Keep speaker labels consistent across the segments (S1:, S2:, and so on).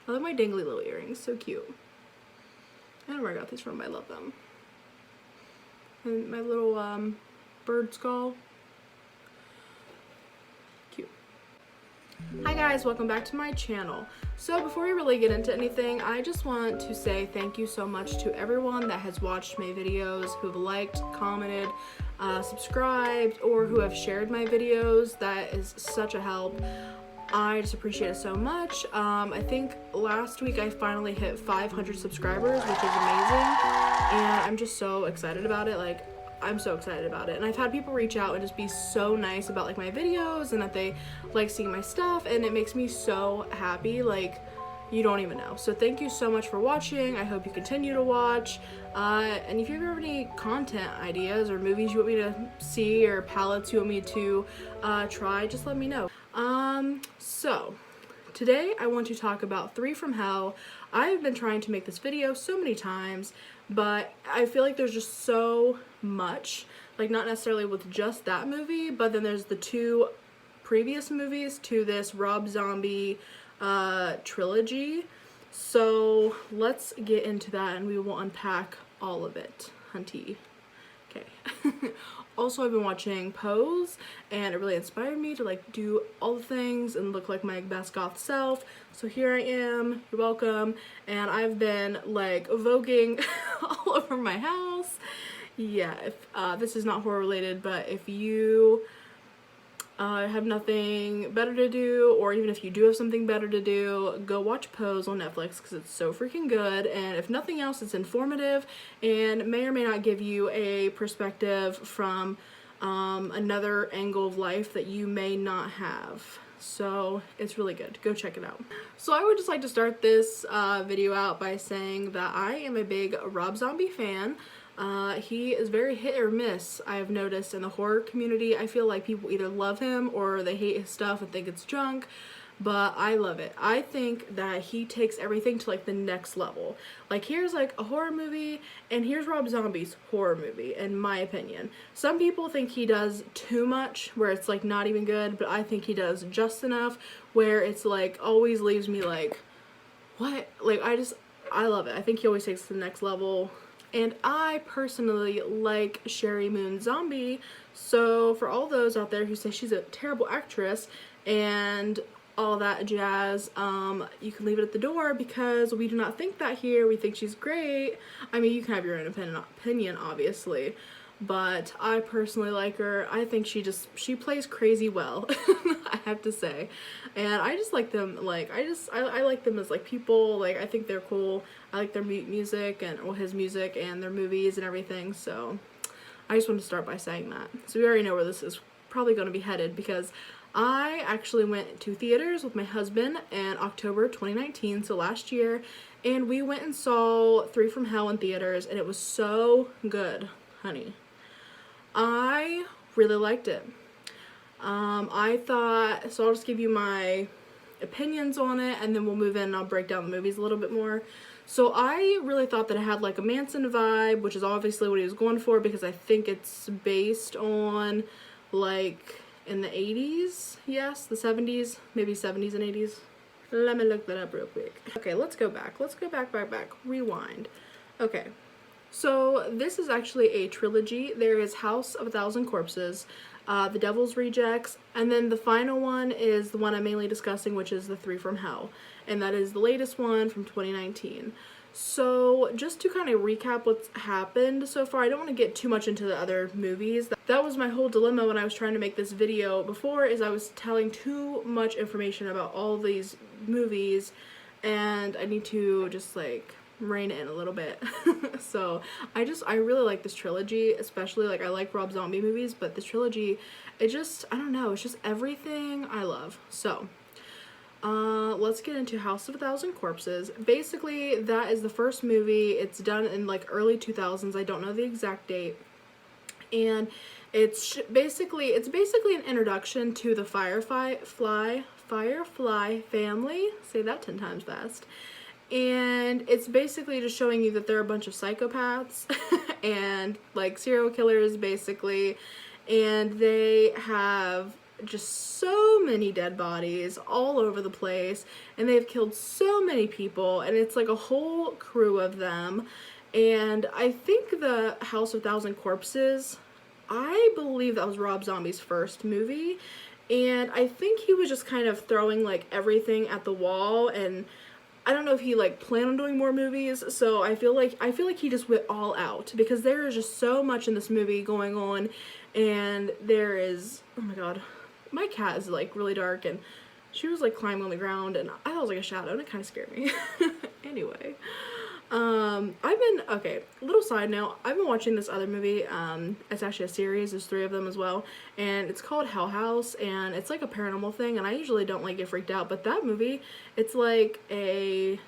S1: I love my dangly little earrings, so cute. I don't know where I got these from, but I love them. And my little bird skull. Cute. Hi guys, welcome back to my channel. So before we really get into anything, I just want to say thank you so much to everyone that has watched my videos, who have liked, commented, subscribed, or who have shared my videos. That is such a help. I just appreciate it so much. I think last week I finally hit 500 subscribers, which is amazing, and I'm just so excited about it. Like, I'm so excited about it. And I've had people reach out and just be so nice about like my videos and that they like seeing my stuff, and it makes me so happy, like you don't even know. So thank you so much for watching. I hope you continue to watch. And if you have any content ideas or movies you want me to see or palettes you want me to try, just let me know. So today I want to talk about Three from Hell. I've been trying to make this video so many times, but I feel like there's just so much, like not necessarily with just that movie, but then there's the two previous movies to this Rob Zombie trilogy. So let's get into that and we will unpack all of it, hunty. Okay. Also, I've been watching Pose, and it really inspired me to like do all the things and look like my best goth self. So here I am, you're welcome. And I've been like voguing all over my house. Yeah, if this is not horror related, but if you have nothing better to do, or even if you do have something better to do, go watch Pose on Netflix because it's so freaking good. And if nothing else, it's informative and may or may not give you a perspective from another angle of life that you may not have. So it's really good. Go check it out. So I would just like to start this video out by saying that I am a big Rob Zombie fan. He is very hit or miss, I have noticed, in the horror community. I feel like people either love him or they hate his stuff and think it's junk, but I love it. I think that he takes everything to like the next level. Like, here's like a horror movie and here's Rob Zombie's horror movie, in my opinion. Some people think he does too much where it's like not even good, but I think he does just enough where it's like always leaves me like, what? Like, I love it. I think he always takes it to the next level. And I personally like Sheri Moon Zombie, so for all those out there who say she's a terrible actress and all that jazz, you can leave it at the door because we do not think that here. We think she's great. I mean, you can have your own opinion, obviously, but I personally like her. I think she plays crazy well, I have to say. And I just like them, like, I like them as, like, people. Like, I think they're cool. I like their music and, well, his music and their movies and everything, so I just want to start by saying that. So we already know where this is probably going to be headed, because I actually went to theaters with my husband in October 2019, so last year, and we went and saw Three from Hell in theaters, and it was so good, honey. I really liked it. I thought, so I'll just give you my opinions on it, and then we'll move in and I'll break down the movies a little bit more. So I really thought that it had like a Manson vibe, which is obviously what he was going for, because I think it's based on like in the 80s, yes, the 70s, maybe 70s and 80s. Let me look that up real quick. Okay, let's go back, rewind. Okay. So this is actually a trilogy. There is House of a Thousand Corpses, The Devil's Rejects, and then the final one is the one I'm mainly discussing, which is the Three from Hell, and that is the latest one from 2019. So just to kind of recap what's happened so far, I don't want to get too much into the other movies. That was my whole dilemma when I was trying to make this video before, is I was telling too much information about all these movies, and I need to just like rein it in a little bit. So I really like this trilogy, especially like I like Rob Zombie movies, but this trilogy, I don't know, it's just everything I love. So let's get into House of a Thousand Corpses. Basically, that is the first movie. It's done in like early 2000s. I don't know the exact date. And it's basically an introduction to the Firefly family. Say that 10 times fast. And it's basically just showing you that they're a bunch of psychopaths and like serial killers, basically, and they have just so many dead bodies all over the place, and they've killed so many people, and it's like a whole crew of them. And I think the House of Thousand Corpses, I believe that was Rob Zombie's first movie, and I think he was just kind of throwing like everything at the wall, and I don't know if he like planned on doing more movies, so I feel like he just went all out, because there is just so much in this movie going on. And there is, oh my god, my cat is like really dark, and she was like climbing on the ground, and I thought it was like a shadow, and it kind of scared me. Anyway, okay, little side note, I've been watching this other movie. It's actually a series, there's 3 of them as well, and it's called Hell House, and it's like a paranormal thing, and I usually don't like get freaked out, but that movie, it's like a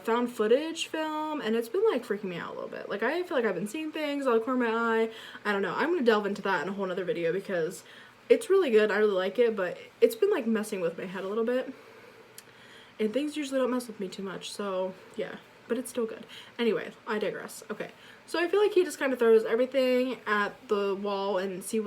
S1: found footage film, and it's been like freaking me out a little bit. Like, I feel like I've been seeing things out of the corner of my eye. I don't know, I'm gonna delve into that in a whole nother video, because it's really good, I really like it, but it's been like messing with my head a little bit, and things usually don't mess with me too much, so yeah, but it's still good. Anyway, I digress. Okay, so I feel like he just kind of throws everything at the wall and sees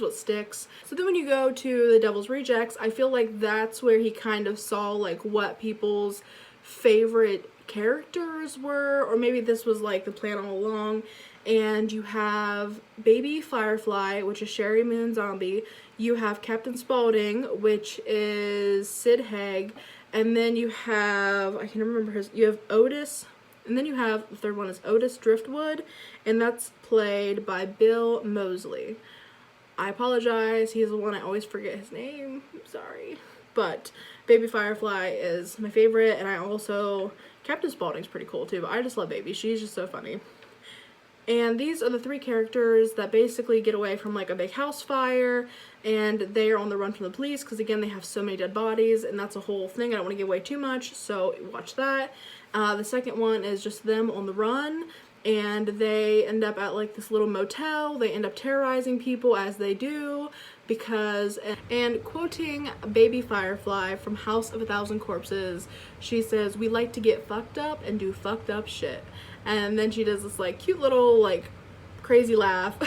S1: what sticks. So then when you go to the Devil's Rejects, I feel like that's where he kind of saw like what people's favorite characters were, or maybe this was like the plan all along. And you have Baby Firefly, which is Sherry Moon Zombie. You have Captain Spaulding, which is Sid Haig. And then you have, I can't remember you have Otis, and then you have, the third one is Otis Driftwood, and that's played by Bill Moseley. I apologize, he's the one I always forget his name, I'm sorry. But Baby Firefly is my favorite, and I also, Captain Spaulding's pretty cool too, but I just love Baby, she's just so funny. And these are the 3 characters that basically get away from like a big house fire, and they are on the run from the police, because again, they have so many dead bodies, and that's a whole thing. I don't want to give away too much, so watch that. The second one is just them on the run, and they end up at like this little motel. They end up terrorizing people as they do, because, and quoting Baby Firefly from House of a Thousand Corpses, she says, "We like to get fucked up and do fucked up shit." And then she does this like cute little like crazy laugh,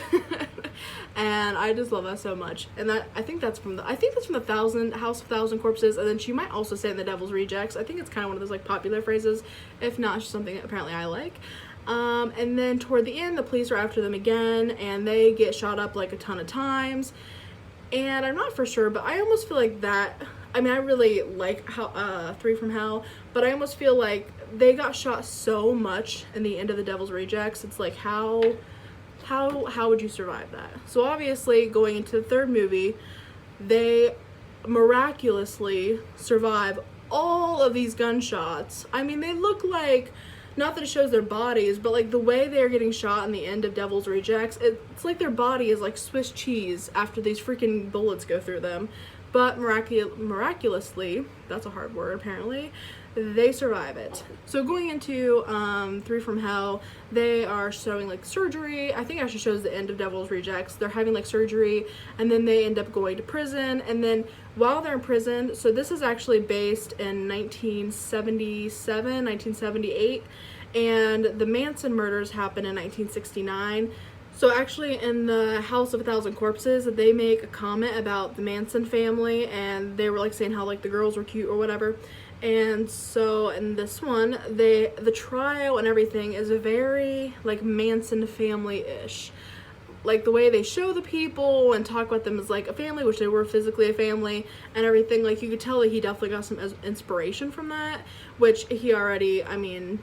S1: and I just love that so much. And that, I think that's from the House of Thousand Corpses, and then she might also say in the Devil's Rejects. I think it's kind of one of those like popular phrases, if not, it's something that apparently I like. And then toward the end, the police are after them again, and they get shot up like a ton of times. And I'm not for sure, but I almost feel like that, I mean, I really like how 3 from Hell, but I almost feel like they got shot so much in the end of the Devil's Rejects. It's like, how would you survive that? So obviously, going into the 3rd movie, they miraculously survive all of these gunshots. I mean, they look like, not that it shows their bodies, but like the way they're getting shot in the end of Devil's Rejects, it's like their body is like Swiss cheese after these freaking bullets go through them. But miraculously, that's a hard word apparently, they survive it. So going into 3 from Hell, they are showing like surgery. I think it actually shows the end of Devil's Rejects. They're having like surgery, and then they end up going to prison. And then while they're in prison, so this is actually based in 1977, 1978, and the Manson murders happened in 1969. So actually in the House of a Thousand Corpses, they make a comment about the Manson family, and they were like saying how like the girls were cute or whatever. And so in this one, the trial and everything is very like Manson family-ish. Like the way they show the people and talk about them as like a family, which they were physically a family and everything, like you could tell that he definitely got some inspiration from that, which he already, I mean,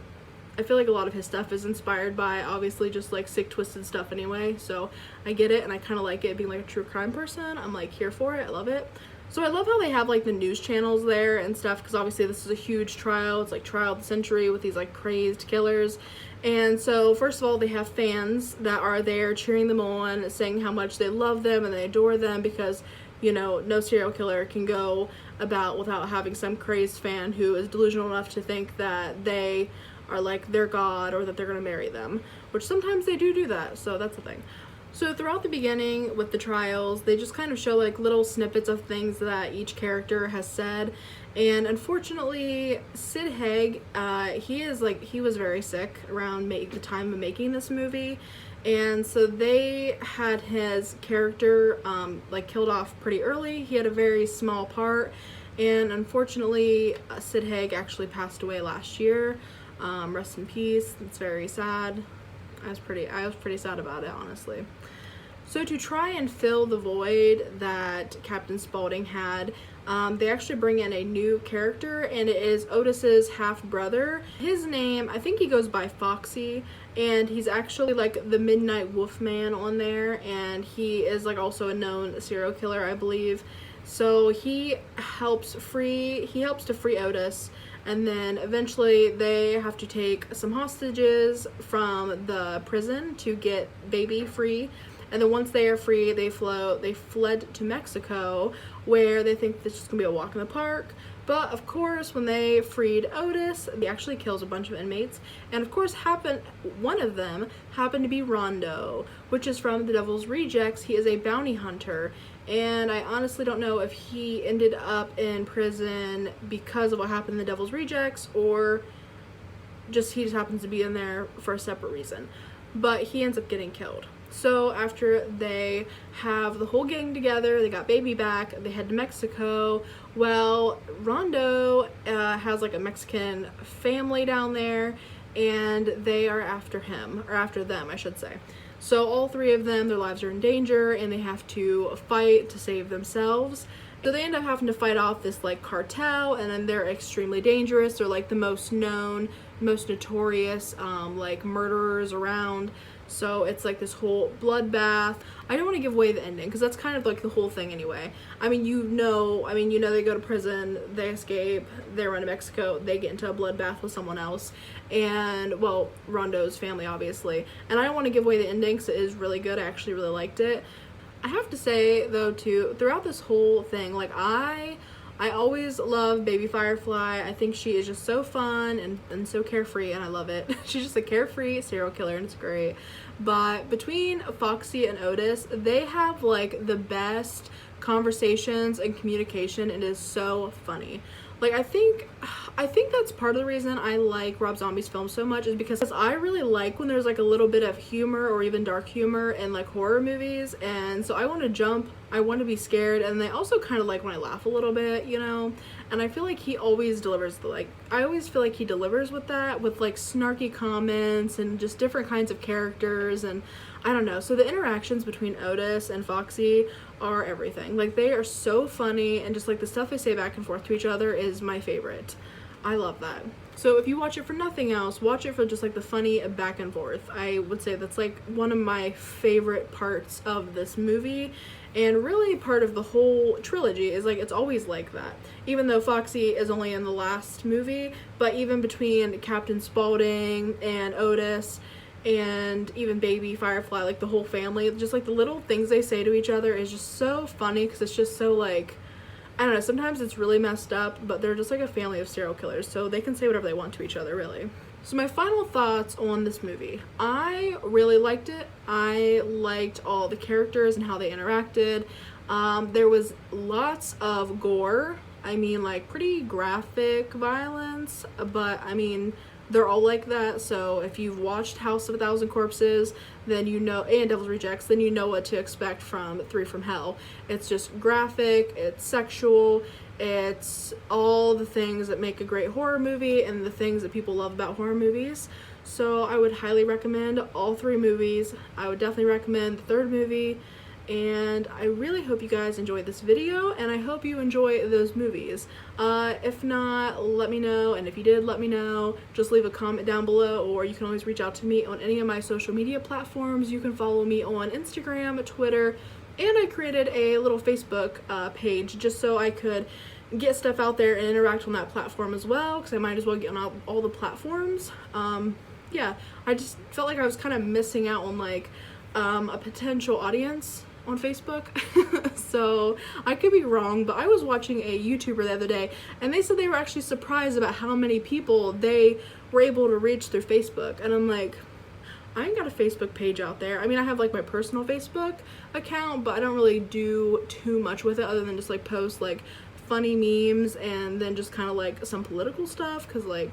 S1: I feel like a lot of his stuff is inspired by obviously just like sick, twisted stuff anyway, so I get it, and I kind of like it. Being like a true crime person, I'm like here for it. I love it. So I love how they have like the news channels there and stuff, because obviously this is a huge trial. It's like trial of the century with these like crazed killers. And so first of all, they have fans that are there cheering them on, saying how much they love them and they adore them, because, you know, no serial killer can go about without having some crazed fan who is delusional enough to think that they are like their god, or that they're gonna marry them, which sometimes they do that, so that's the thing. So throughout the beginning with the trials, they just kind of show like little snippets of things that each character has said. And unfortunately, Sid Haig, he was very sick around the time of making this movie, And so they had his character like killed off pretty early. He had a very small part, and unfortunately Sid Haig actually passed away last year. Rest in peace. It's very sad. I was pretty sad about it, honestly. So to try and fill the void that Captain Spaulding had, they actually bring in a new character, and it is Otis's half-brother. His name, I think he goes by Foxy, and he's actually like the Midnight Wolfman on there, and he is like also a known serial killer, I believe. So he helps to free Otis, and then eventually they have to take some hostages from the prison to get baby free. And then once they are free, they fled to Mexico, where they think this is gonna be a walk in the park. But of course, when they freed Otis, he actually kills a bunch of inmates. And of course, one of them happened to be Rondo, which is from The Devil's Rejects. He is a bounty hunter. And I honestly don't know if he ended up in prison because of what happened in The Devil's Rejects, or he just happens to be in there for a separate reason. But he ends up getting killed. So after they have the whole gang together, they got baby back, they head to Mexico. Well, Rondo has like a Mexican family down there, and they are after him, or after them, I should say. So all three of them, their lives are in danger, and they have to fight to save themselves. So they end up having to fight off this like cartel, and then they're extremely dangerous. They're like the most known, most notorious like murderers around. So it's like this whole bloodbath. I don't want to give away the ending because that's kind of like the whole thing anyway. I mean, you know they go to prison, they escape, they run to Mexico, they get into a bloodbath with someone else, and well, Rondo's family obviously. And I don't want to give away the ending because it is really good. I actually really liked it. I have to say though too, throughout this whole thing, like I always love Baby Firefly. I think she is just so fun and so carefree, and I love it. She's just a carefree serial killer, and it's great. But between Foxy and Otis, they have like the best conversations and communication. It is so funny. Like I think that's part of the reason I like Rob Zombie's films so much, is because I really like when there's like a little bit of humor or even dark humor in like horror movies, and so I want to jump, I want to be scared, and I also kind of like when I laugh a little bit, you know. And I feel like he always delivers I always feel like he delivers with that, with like snarky comments and just different kinds of characters, and I don't know. So the interactions between Otis and Foxy are everything. Like they are so funny, and just like the stuff they say back and forth to each other is my favorite. I love that. So if you watch it for nothing else, watch it for just like the funny back and forth. I would say that's like one of my favorite parts of this movie, and really part of the whole trilogy is like it's always like that. Even though Foxy is only in the last movie, but even between Captain Spaulding and Otis and even Baby Firefly, like the whole family, just like the little things they say to each other is just so funny, because it's just so like, I don't know, sometimes it's really messed up, but they're just like a family of serial killers, so they can say whatever they want to each other, really. So my final thoughts on this movie. I really liked it. I liked all the characters and how they interacted. There was lots of gore. I mean, like pretty graphic violence, but I mean, they're all like that. So if you've watched House of a Thousand Corpses, then you know, and Devil's Rejects, then you know what to expect from 3 from Hell. It's just graphic, it's sexual, it's all the things that make a great horror movie and the things that people love about horror movies. So I would highly recommend all 3 movies. I would definitely recommend the 3rd movie. And I really hope you guys enjoyed this video, and I hope you enjoy those movies. If not, let me know, and if you did, let me know. Just leave a comment down below, or you can always reach out to me on any of my social media platforms. You can follow me on Instagram, Twitter, and I created a little Facebook page just so I could get stuff out there and interact on that platform as well, because I might as well get on all the platforms. Yeah, I just felt like I was kind of missing out on like a potential audience on Facebook. So I could be wrong, but I was watching a YouTuber the other day, and they said they were actually surprised about how many people they were able to reach through Facebook. And I'm like, I ain't got a Facebook page out there. I mean, I have like my personal Facebook account, but I don't really do too much with it other than just like post like funny memes and then just kind of like some political stuff, because like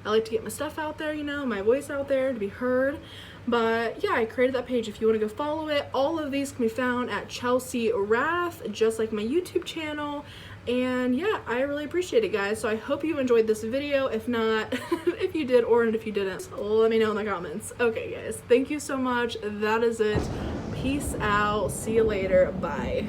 S1: I like to get my stuff out there, you know, my voice out there to be heard. But yeah, I created that page if you want to go follow it. All of these can be found at Chelsie Wrath, just like my YouTube channel. And yeah, I really appreciate it, guys. So I hope you enjoyed this video. If not, if you did, or if you didn't, let me know in the comments. Okay, guys, thank you so much. That is it. Peace out. See you later. Bye.